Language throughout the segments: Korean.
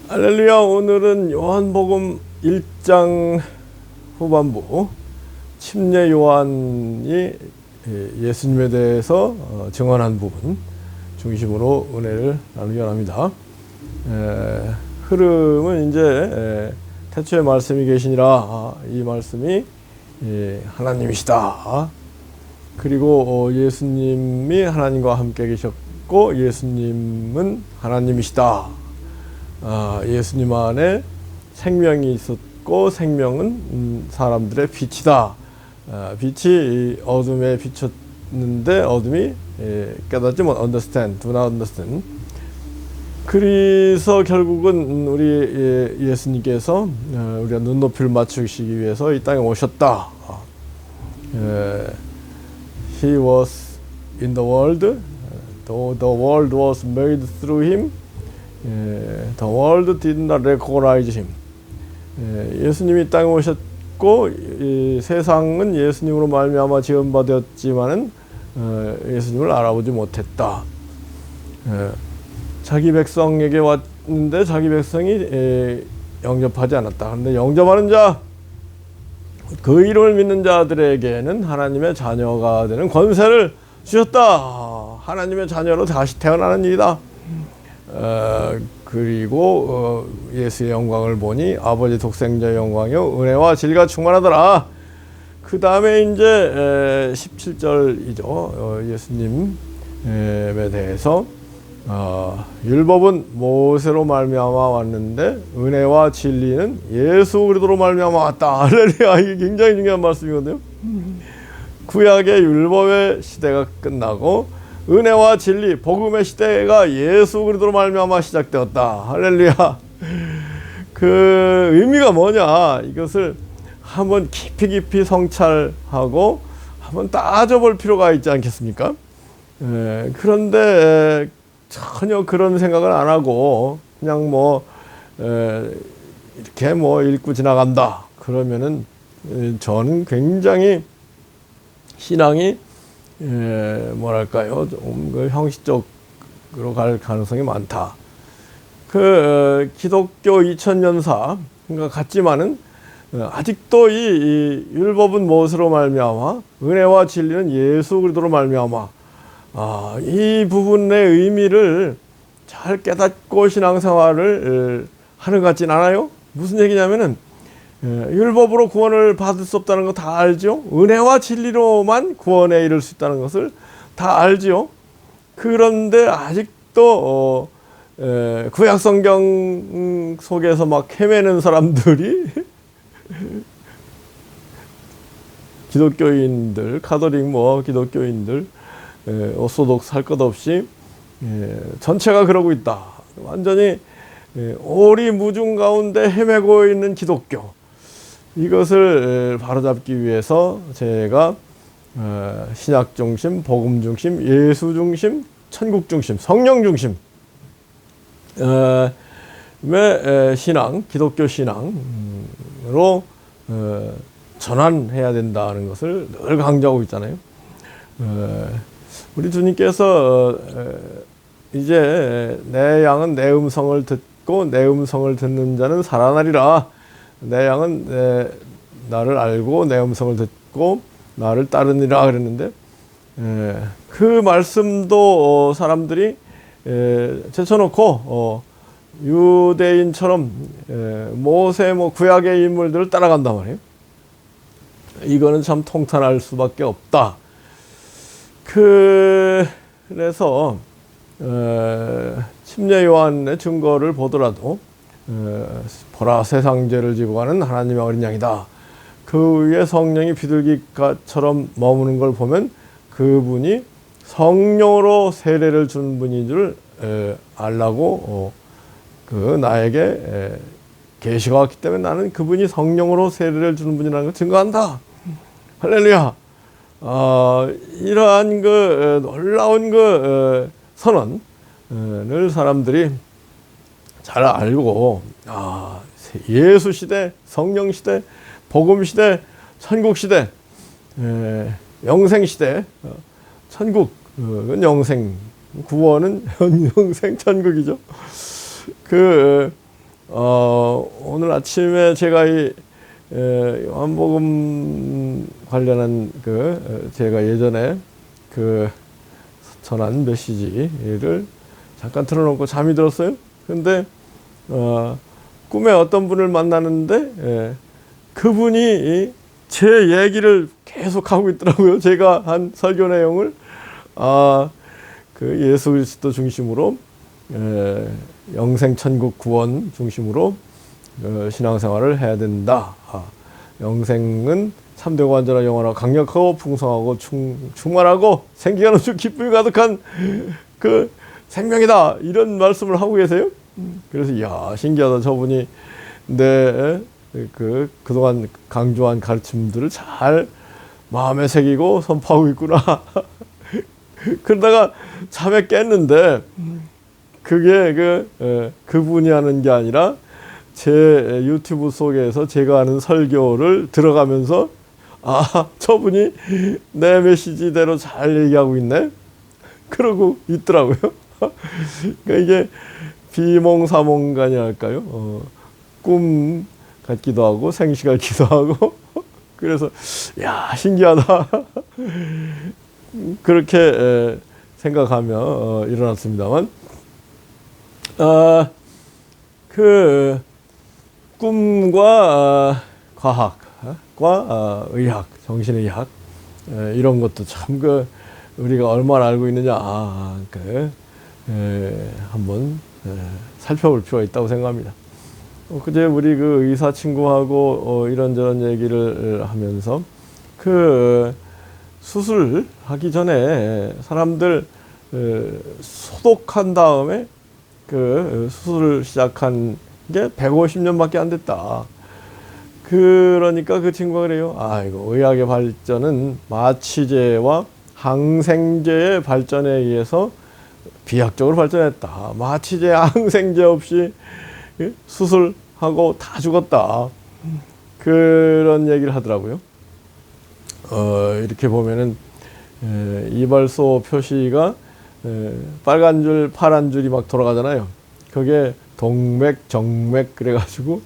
할렐루야. 오늘은 요한복음 1장 후반부 침례 요한이 예수님에 대해서 증언한 부분 중심으로 은혜를 나누기 원합니다. 흐름은 이제 태초에 말씀이 계시니라, 이 말씀이 하나님이시다. 그리고 예수님이 하나님과 함께 계셨고 예수님은 하나님이시다. 예수님 안에 생명이 있었고 생명은 사람들의 빛이다. 빛이 어둠에 비쳤는데 어둠이 깨닫지 못, understand, do not understand. 그래서 결국은 우리 예수님께서 우리가 눈높이를 맞추시기 위해서 이 땅에 오셨다. He was in the world, though the world was made through him. The world did not recognize him. 예수님이 땅에 오셨고 세상은 예수님으로 말미암아 지음받았지만은 예수님을 알아보지 못했다. 자기 백성에게 왔는데 자기 백성이 영접하지 않았다. 그런데 영접하는 자, 그 이름을 믿는 자들에게는 하나님의 자녀가 되는 권세를 주셨다. 하나님의 자녀로 다시 태어나는 일이다. 그리고 예수의 영광을 보니 아버지 독생자의 영광이요 은혜와 진리가 충만하더라. 그 다음에 이제 17절이죠. 예수님에 대해서 율법은 모세로 말미암아 왔는데 은혜와 진리는 예수 그리스도로 말미암아 왔다. 할렐루야. 이게 굉장히 중요한 말씀이거든요. 구약의 율법의 시대가 끝나고 은혜와 진리, 복음의 시대가 예수 그리스도로 말미암아 시작되었다. 할렐루야. 그 의미가 뭐냐? 이것을 한번 깊이 성찰하고 한번 따져볼 필요가 있지 않겠습니까? 그런데 전혀 그런 생각을 안 하고 그냥 이렇게 읽고 지나간다. 그러면은 저는 굉장히 신앙이 뭐랄까요, 좀 형식적으로 갈 가능성이 많다. 기독교 2000년사 같지만은 아직도 이 율법은 무엇으로 말미암아 은혜와 진리는 예수 그리스도로 말미암아, 이 부분의 의미를 잘 깨닫고 신앙생활을 하는 것 같진 않아요. 무슨 얘기냐면은 율법으로 구원을 받을 수 없다는 거 다 알죠. 은혜와 진리로만 구원에 이를 수 있다는 것을 다 알죠. 그런데 아직도 구약 성경 속에서 막 헤매는 사람들이 기독교인들, 카톨릭 기독교인들, 오소독스 할 것 없이 전체가 그러고 있다. 완전히 오리무중 가운데 헤매고 있는 기독교, 이것을 바로잡기 위해서 제가 신약 중심, 복음 중심, 예수 중심, 천국 중심, 성령 중심의 신앙, 기독교 신앙으로 전환해야 된다는 것을 늘 강조하고 있잖아요. 우리 주님께서 이제 내 양은 내 음성을 듣고 내 음성을 듣는 자는 살아나리라. 내 양은 나를 알고 내 음성을 듣고 나를 따르니라 그랬는데, 그 말씀도 사람들이 제쳐놓고 유대인처럼 모세 구약의 인물들을 따라간단 말이에요. 이거는 참 통탄할 수밖에 없다. 그래서 침례 요한의 증거를 보더라도 보라, 세상 죄를 지고 가는 하나님의 어린 양이다. 그 위에 성령이 비둘기처럼 머무는 걸 보면 그분이 성령으로 세례를 준 분인 줄 알라고 나에게 계시가 왔기 때문에 나는 그분이 성령으로 세례를 주는 분이라는 걸 증거한다. 할렐루야. 이러한 놀라운 선언을 사람들이 잘 알고, 예수 시대, 성령 시대, 복음 시대, 천국 시대, 영생 시대, 천국은 영생, 구원은 영생, 천국이죠. 오늘 아침에 제가 이 요한복음 관련한 제가 예전에 전한 메시지를 잠깐 틀어놓고 잠이 들었어요. 근데 꿈에 어떤 분을 만나는데 그분이 제 얘기를 계속 하고 있더라고요. 제가 한 설교 내용을 예수 그리스도 중심으로 영생 천국 구원 중심으로 신앙생활을 해야 된다. 영생은 참되고 완전한 영원하고 강력하고 풍성하고 충만하고 생기가 넘치고 기쁨이 가득한 생명이다. 이런 말씀을 하고 계세요. 그래서 이야, 신기하다. 저분이 그동안 강조한 가르침들을 잘 마음에 새기고 선포하고 있구나. 그러다가 잠에 깼는데 그게 그분이 하는 게 아니라 제 유튜브 속에서 제가 하는 설교를 들어가면서 저분이 내 메시지대로 잘 얘기하고 있네. 그러고 있더라고요. 그러니까 이게 비몽사몽간이 할까요? 꿈 같기도 하고 생시 같기도 하고 그래서 야, 신기하다. 그렇게 생각하며 일어났습니다만 꿈과 과학과 의학, 정신의학 이런 것도 참 우리가 얼마나 알고 있느냐 한번 살펴볼 필요가 있다고 생각합니다. 그제 우리 의사 친구하고 이런저런 얘기를 하면서 수술하기 전에 사람들 소독한 다음에 수술을 시작한 게 150년밖에 안 됐다. 그러니까 그 친구가 그래요. 이거 의학의 발전은 마취제와 항생제의 발전에 의해서 비약적으로 발전했다. 마취제, 항생제 없이 수술하고 다 죽었다. 그런 얘기를 하더라고요. 이렇게 보면은 이발소 표시가 빨간 줄, 파란 줄이 막 돌아가잖아요. 그게 동맥, 정맥 그래가지고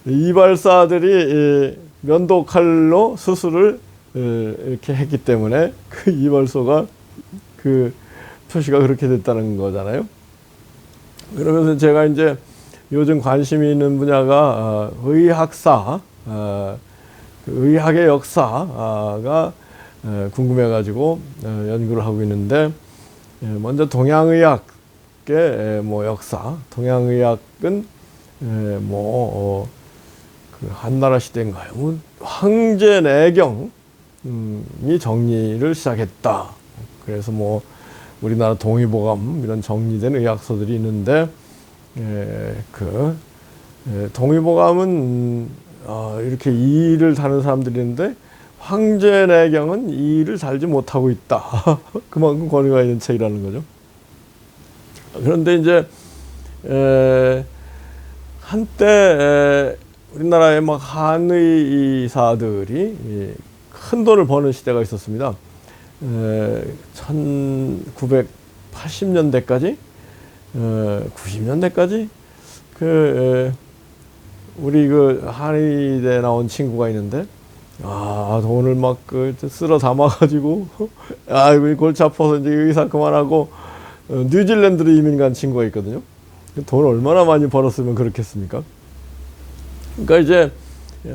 이발사들이 면도칼로 수술을 이렇게 했기 때문에 그 이발소가 표시가 그렇게 됐다는 거잖아요. 그러면서 제가 이제 요즘 관심이 있는 분야가 의학사, 의학의 역사가 궁금해가지고 연구를 하고 있는데, 먼저 동양의학의 역사. 동양의학은 한나라 시대인가요? 황제 내경이 정리를 시작했다. 그래서 우리나라 동의보감 이런 정리된 의학서들이 있는데, 동의보감은 이렇게 이 일을 다는 사람들이 있는데 황제 내경은 이 일을 달지 못하고 있다. 그만큼 권위가 있는 책이라는 거죠. 그런데 이제 한때 우리나라의 한의사들이 큰 돈을 버는 시대가 있었습니다. 1980년대까지 90년대까지 우리 한의대 나온 친구가 있는데 돈을 쓸어 담아가지고 이거 골치 아파서 이제 의사 그만하고 뉴질랜드로 이민 간 친구가 있거든요. 돈 얼마나 많이 벌었으면 그렇겠습니까? 그러니까 이제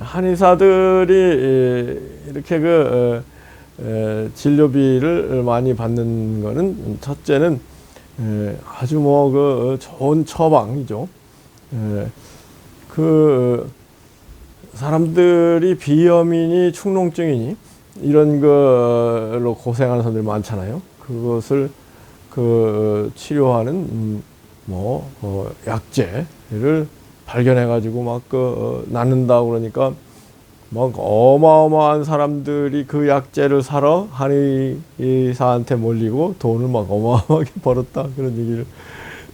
한의사들이 이렇게 진료비를 많이 받는 거는 첫째는 아주 좋은 처방이죠. 사람들이 비염이니 축농증이니 이런 걸로 고생하는 사람들이 많잖아요. 그것을 치료하는 약재를 발견해가지고 낫는다고 그러니까 어마어마한 사람들이 그 약재를 사러 한의사한테 몰리고 돈을 어마어마하게 벌었다. 그런 얘기를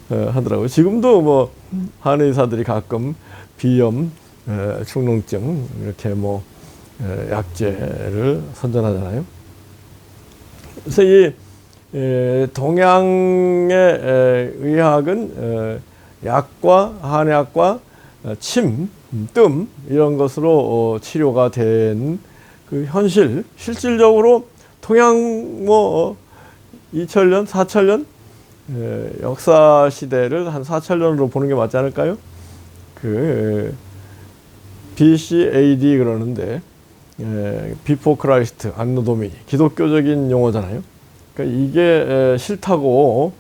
하더라고요. 지금도 한의사들이 가끔 비염, 축농증 이렇게 약재를 선전하잖아요. 그래서 이 동양의 의학은 약과 한약과 침, 뜸 이런 것으로 치료가 된 그 현실, 실질적으로 동양 뭐 2000년, 4000년 역사 시대를 한 4000년으로 보는 게 맞지 않을까요? 그 BC AD 그러는데 Before Christ, 안노 도미니 기독교적인 용어잖아요. 그러니까 이게 싫다고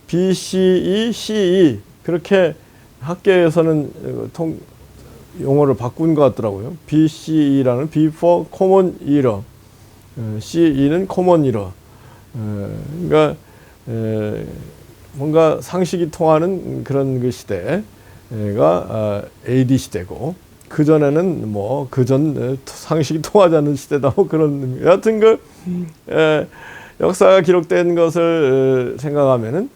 BCE, CE 그렇게 학계에서는 용어를 바꾼 것 같더라고요. BCE라는 Before Common Era, CE는 Common Era. 그러니까 뭔가 상식이 통하는 그런 그 시대가 AD 시대고, 그 전에는 뭐 그전 상식이 통하지 않는 시대다 뭐 그런 여하튼 그 역사가 기록된 것을 생각하면은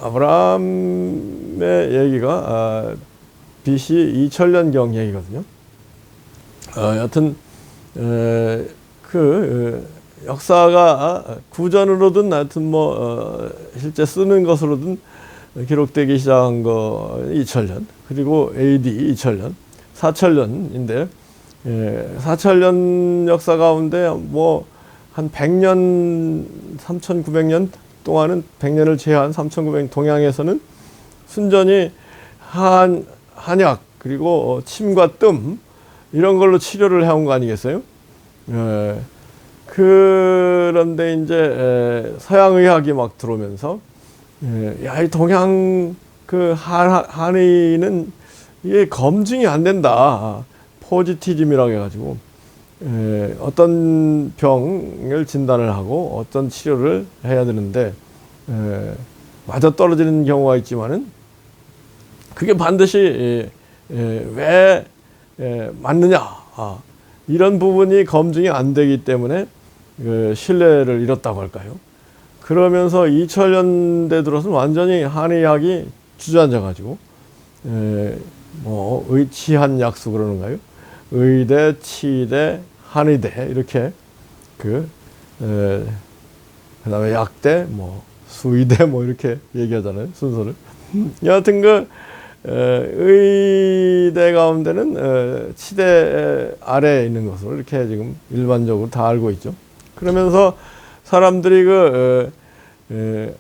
아브라함의 얘기가 BC 2000년경 얘기거든요. 여하튼 그 역사가 구전으로든 하여튼 뭐 실제 쓰는 것으로든 기록되기 시작한 거 2000년, 그리고 AD 2000년, 4000년인데 4000년 역사 가운데 뭐 한 100년, 3900년 동안은 100년을 제한 3900 동양에서는 순전히 한약 그리고 침과 뜸 이런 걸로 치료를 해온 거 아니겠어요? 그런데 이제 서양의학이 막 들어오면서 야, 이 동양 그 한의는 이게 검증이 안 된다. 포지티즘이라고 해가지고 어떤 병을 진단을 하고 어떤 치료를 해야 되는데 맞아 떨어지는 경우가 있지만은 그게 반드시 왜 맞느냐 이런 부분이 검증이 안 되기 때문에 그 신뢰를 잃었다고 할까요? 그러면서 2000년대 들어서는 완전히 한의학이 주저앉아 가지고 뭐 의치한 약수 그러는가요? 의대, 치대, 한의대 이렇게 그다음에 약대, 뭐 수의대 뭐 이렇게 얘기하잖아요, 순서를. 여하튼 그 의대 가운데는 치대 아래에 있는 것으로 이렇게 지금 일반적으로 다 알고 있죠. 그러면서 사람들이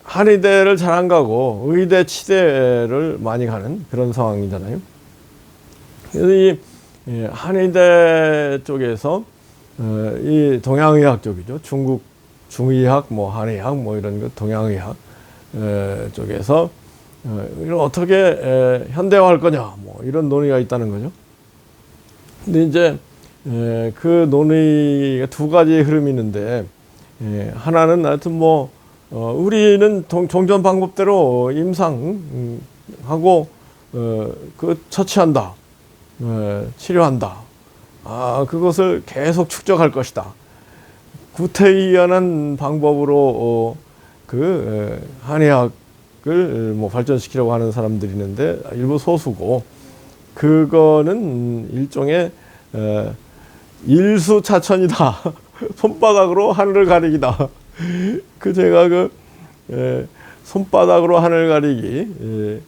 한의대를 잘 안 가고 의대, 치대를 많이 가는 그런 상황이잖아요. 그래서 이 한의대 쪽에서 이 동양의학 쪽이죠. 중국 중의학, 뭐 한의학, 뭐 이런 거 동양의학 쪽에서 이걸 어떻게 현대화할 거냐, 뭐 이런 논의가 있다는 거죠. 근데 이제 그 논의가 두 가지의 흐름이 있는데, 하나는 하여튼 뭐 우리는 종전 방법대로 임상하고 그 처치한다, 치료한다. 그것을 계속 축적할 것이다. 구태의연한 방법으로 한의학을 뭐 발전시키려고 하는 사람들이 있는데 일부 소수고, 그거는 일종의 일수차천이다. 손바닥으로 하늘을 가리기다. 제가 손바닥으로 하늘 가리기,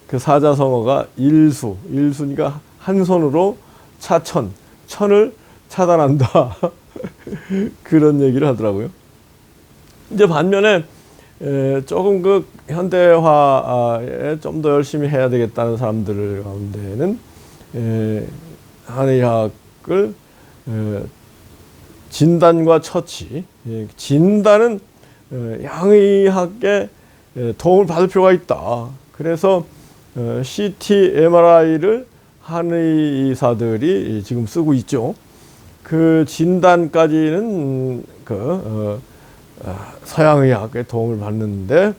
그 사자성어가 일수니까 한 손으로 차천, 천을 차단한다. 그런 얘기를 하더라고요. 이제 반면에 조금 그 현대화에 좀 더 열심히 해야 되겠다는 사람들 가운데는 한의학을 진단과 처치, 진단은 양의학에 도움을 받을 필요가 있다. 그래서 CT, MRI를 한의사들이 지금 쓰고 있죠. 그 진단까지는 서양의학의 도움을 받는데,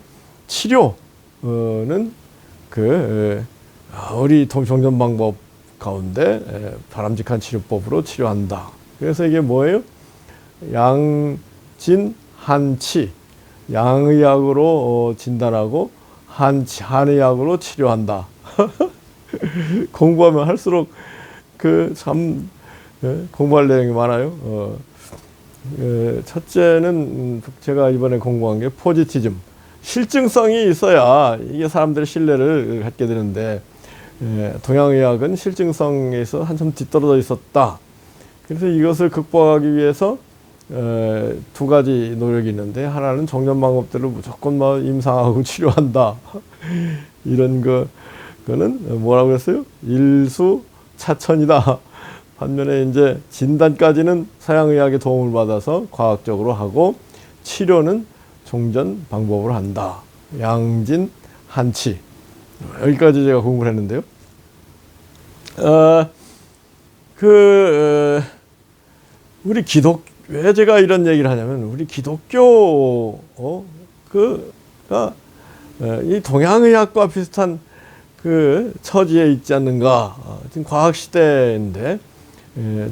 치료는 우리 종전 방법 가운데 바람직한 치료법으로 치료한다. 그래서 이게 뭐예요? 양진, 한치, 양의학으로 진단하고 한의학으로 치료한다. 공부하면 할수록 참 공부할 내용이 많아요. 첫째는 제가 이번에 공부한 게 포지티즘, 실증성이 있어야 이게 사람들의 신뢰를 갖게 되는데, 동양의학은 실증성에서 한참 뒤떨어져 있었다. 그래서 이것을 극복하기 위해서 두 가지 노력이 있는데, 하나는 정전 방법대로 무조건 뭐 임상하고 치료한다. 이런 그거는 뭐라고 그랬어요? 일수차천이다. 반면에 이제 진단까지는 서양의학의 도움을 받아서 과학적으로 하고, 치료는 종전 방법으로 한다. 양진, 한치. 여기까지 제가 공부를 했는데요. 우리 왜 제가 이런 얘기를 하냐면, 우리 기독교, 이 동양의학과 비슷한 그 처지에 있지 않는가. 지금 과학시대인데,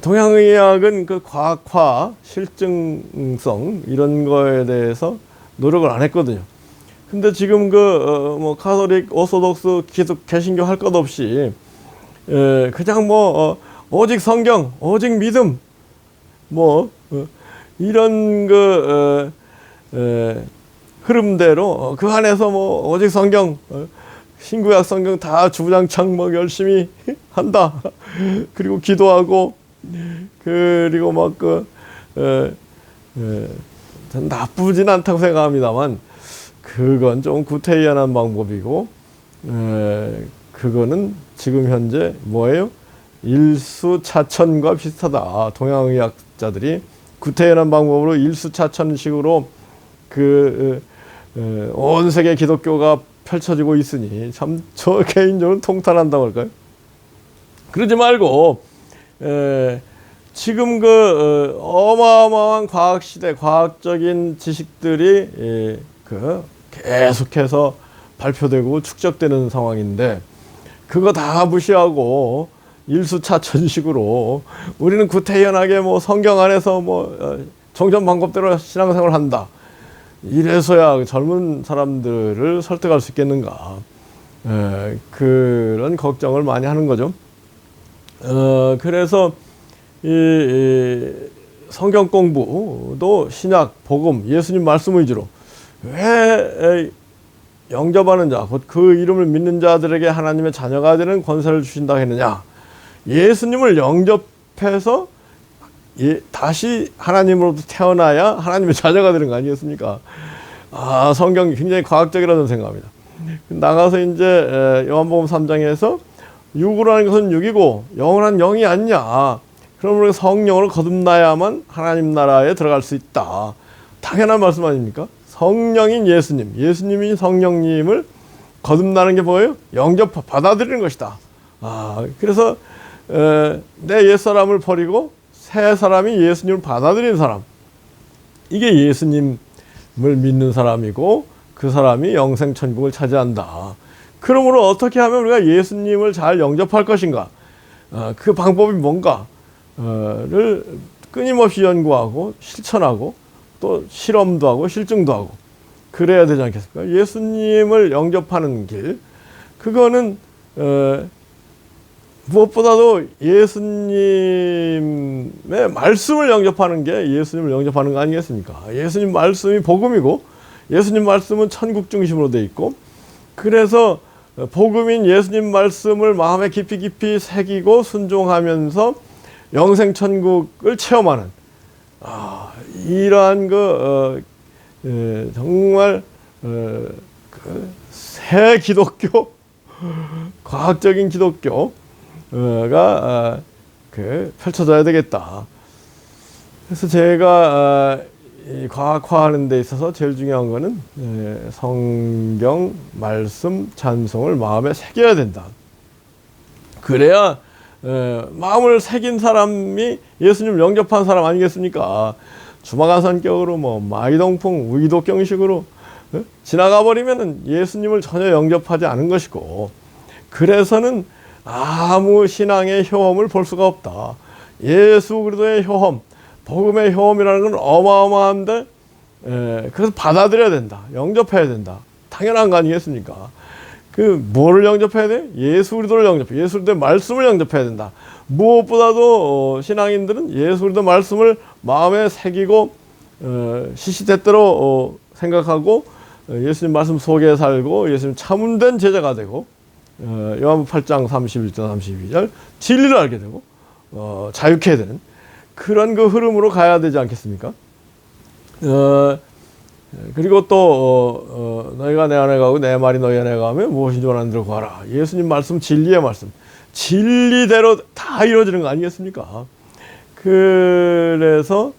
동양의학은 그 과학화, 실증성, 이런 거에 대해서 노력을 안 했거든요. 근데 지금 뭐 카톨릭, 오소독스, 기독, 개신교 할 것 없이 그냥 뭐 오직 성경, 오직 믿음, 뭐 이런 흐름대로 그 안에서 뭐 오직 성경, 신구약 성경 다 주구장창 뭐 열심히 한다. 그리고 기도하고, 그리고 막 나쁘진 않다고 생각합니다만, 그건 좀 구태의연한 방법이고, 그거는 지금 현재 뭐예요? 일수차천과 비슷하다. 동양의학자들이 구태의연한 방법으로 일수차천식으로 온 세계 기독교가 펼쳐지고 있으니 참 저 개인적으로 통탄한다고 할까요? 그러지 말고 지금 어마어마한 과학시대, 과학적인 지식들이 계속해서 발표되고 축적되는 상황인데, 그거 다 무시하고 일수차천식으로 우리는 구태연하게 뭐 성경 안에서 뭐 정전 방법대로 신앙생활을 한다. 이래서야 젊은 사람들을 설득할 수 있겠는가. 그런 걱정을 많이 하는 거죠. 그래서 이 성경 공부도 신약, 복음, 예수님 말씀 위주로, 왜 영접하는 자, 곧 그 이름을 믿는 자들에게 하나님의 자녀가 되는 권세를 주신다 했느냐. 예수님을 영접해서 다시 하나님으로부터 태어나야 하나님의 자녀가 되는 거 아니겠습니까? 성경이 굉장히 과학적이라는 생각합니다. 나가서 이제 요한복음 3장에서 육으로 하는 것은 육이고 영은 영이 아니냐. 그럼 우리가 성령으로 거듭나야만 하나님 나라에 들어갈 수 있다. 당연한 말씀 아닙니까? 성령인 예수님, 예수님이 성령님을 거듭나는 게 뭐예요? 영접, 받아들이는 것이다. 그래서 내 옛사람을 버리고 새 사람이 예수님을 받아들이는 사람, 이게 예수님을 믿는 사람이고, 그 사람이 영생천국을 차지한다. 그러므로 어떻게 하면 우리가 예수님을 잘 영접할 것인가, 그 방법이 뭔가를 끊임없이 연구하고 실천하고 또 실험도 하고 실증도 하고 그래야 되지 않겠습니까? 예수님을 영접하는 길, 그거는 무엇보다도 예수님의 말씀을 영접하는 게 예수님을 영접하는 거 아니겠습니까? 예수님 말씀이 복음이고, 예수님 말씀은 천국 중심으로 돼 있고, 그래서 복음인 예수님 말씀을 마음에 깊이 새기고 순종하면서 영생 천국을 체험하는, 이러한 정말 새 기독교, 과학적인 기독교 가 펼쳐져야 되겠다. 그래서 제가 이 과학화하는 데 있어서 제일 중요한 거는 성경 말씀 찬송을 마음에 새겨야 된다. 그래야 마음을 새긴 사람이 예수님을 영접한 사람 아니겠습니까? 주마가 성격으로 뭐 마이동풍 우이독경식으로 지나가 버리면은 예수님을 전혀 영접하지 않은 것이고, 그래서는 아무 신앙의 효험을 볼 수가 없다. 예수 그리스도의 효험, 복음의 효험이라는 건 어마어마한데, 그래서 받아들여야 된다. 영접해야 된다. 당연한 거 아니겠습니까? 뭐를 영접해야 돼? 예수 그리스도를 영접해. 예수 그리스도의 말씀을 영접해야 된다. 무엇보다도 신앙인들은 예수 그리스도 말씀을 마음에 새기고 시시때때로 생각하고 예수님 말씀 속에 살고 예수님 참된 제자가 되고 요한복음 8장 31절 32절 진리를 알게 되고 자유케 되는 그런 그 흐름으로 가야 되지 않겠습니까? 그리고 또 너희가 내 안에 가고 내 말이 너희 안에 가면 무엇인지 원하는 대로 구하라. 예수님 말씀, 진리의 말씀, 진리대로 다 이루어지는 거 아니겠습니까? 그래서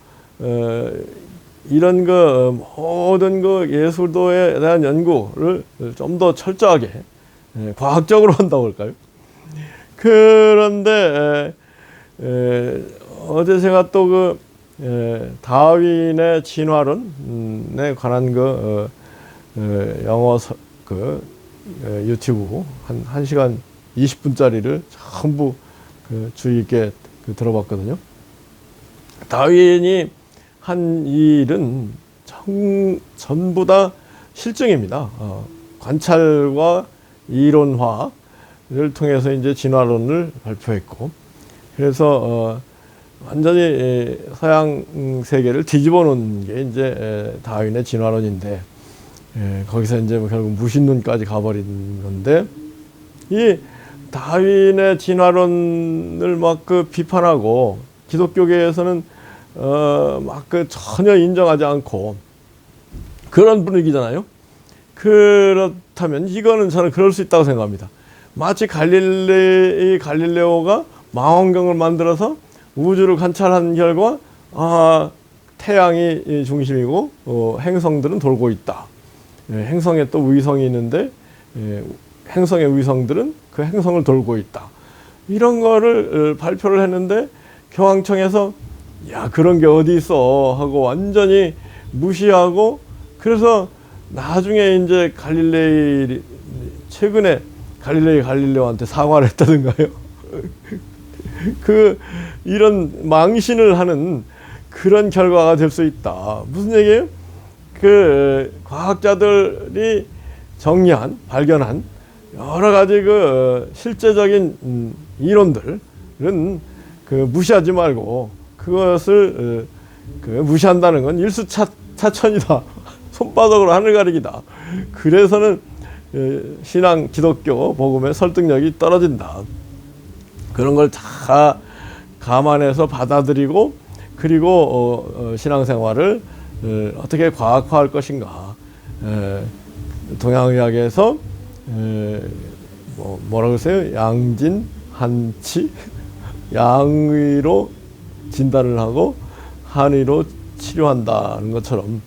이런 그 모든 그 예술도에 대한 연구를 좀 더 철저하게 과학적으로 한다고 할까요? 그런데 어제 제가 또 그 다윈의 진화론에 관한 그 영어 유튜브 한 1시간 20분짜리를 전부 주의 있게 들어봤거든요. 다윈이 한 일은 전부 다 실증입니다. 관찰과 이론화를 통해서 이제 진화론을 발표했고, 그래서 완전히 서양 세계를 뒤집어 놓은 게 이제 다윈의 진화론인데, 거기서 이제 결국 무신론까지 가버린 건데, 이 다윈의 진화론을 막 비판하고 기독교계에서는 막 전혀 인정하지 않고 그런 분위기잖아요. 그렇다면 이거는 저는 그럴 수 있다고 생각합니다. 마치 갈릴레오가 망원경을 만들어서 우주를 관찰한 결과 태양이 중심이고 행성들은 돌고 있다. 행성에 또 위성이 있는데 행성의 위성들은 그 행성을 돌고 있다. 이런 거를 발표를 했는데 교황청에서 야 그런 게 어디 있어 하고 완전히 무시하고, 그래서 나중에 이제 최근에 갈릴레오한테 사과를 했다든가요. 이런 망신을 하는 그런 결과가 될 수 있다. 무슨 얘기예요? 과학자들이 발견한 여러 가지 실제적인 이론들은 무시하지 말고 그것을 무시한다는 건 일수차천이다. 손바닥으로 하늘 가리기다. 그래서는 신앙 기독교 복음의 설득력이 떨어진다. 그런 걸 다 감안해서 받아들이고, 그리고 신앙생활을 어떻게 과학화할 것인가. 동양의학에서 뭐라고 했어요? 양진, 한치, 양의로 진단을 하고 한의로 치료한다는 것처럼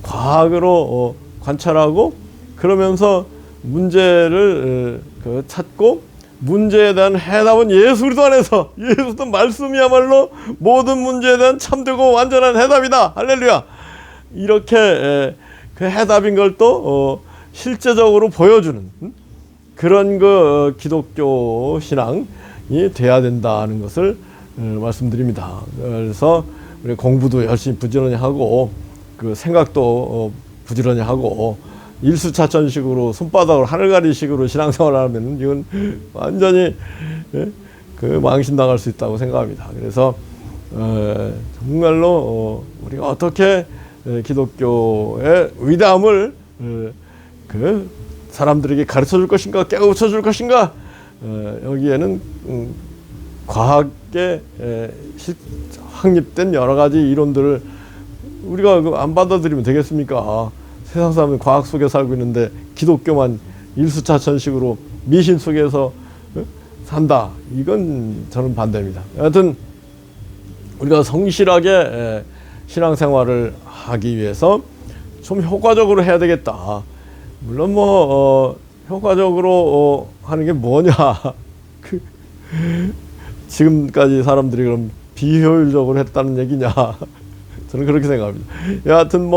과학으로 관찰하고 그러면서 문제를 찾고, 문제에 대한 해답은 예수 그리스도 안에서, 예수 그리스도 말씀이야말로 모든 문제에 대한 참되고 완전한 해답이다. 할렐루야. 이렇게 그 해답인 걸 또 실제적으로 보여주는 그런 기독교 신앙이 돼야 된다는 것을 말씀드립니다. 그래서 우리 공부도 열심히 부지런히 하고 생각도 부지런히 하고 일수차천식으로 손바닥으로 하늘가리식으로 신앙생활을 하면 이건 완전히 망신당할 수 있다고 생각합니다. 그래서 정말로 우리가 어떻게 기독교의 위대함을 사람들에게 가르쳐 줄 것인가, 깨우쳐 줄 것인가, 여기에는 과학에 확립된 여러 가지 이론들을 우리가 안 받아들이면 되겠습니까? 세상 사람은 과학 속에 살고 있는데 기독교만 일수차천식으로 미신 속에서 산다. 이건 저는 반대입니다. 여하튼 우리가 성실하게 신앙생활을 하기 위해서 좀 효과적으로 해야 되겠다. 물론 효과적으로 하는 게 뭐냐. 지금까지 사람들이 그럼 비효율적으로 했다는 얘기냐. 저는 그렇게 생각합니다. 여하튼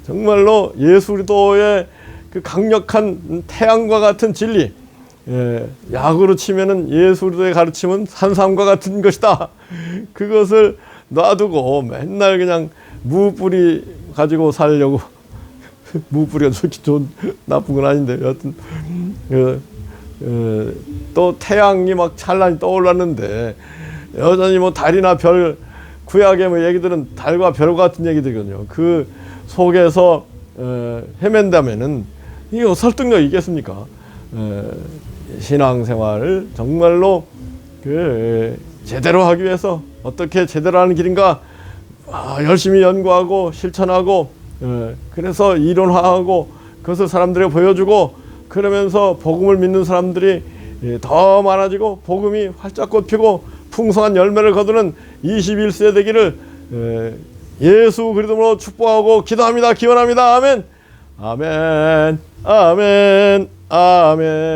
정말로 예수 그리스도의 강력한 태양과 같은 진리, 약으로 치면은 예수 그리스도의 가르침은 산삼과 같은 것이다. 그것을 놔두고 맨날 그냥 무뿌리 가지고 살려고 무뿌리가 좋은 나쁜 건 아닌데, 여하튼 또 태양이 막 찬란히 떠올랐는데 여전히 달이나 별 구약의 뭐 얘기들은 달과 별 같은 얘기들이거든요. 그 속에서 헤맨다면은 이거 설득력 있겠습니까? 신앙생활을 정말로 제대로 하기 위해서 어떻게 제대로 하는 길인가 열심히 연구하고 실천하고 그래서 이론화하고 그것을 사람들에게 보여주고 그러면서 복음을 믿는 사람들이 더 많아지고 복음이 활짝 꽃피고 풍성한 열매를 거두는 21세기 되기를 예수 그리스도로 축복하고 기도합니다. 기원합니다. 아멘. 아멘. 아멘. 아멘.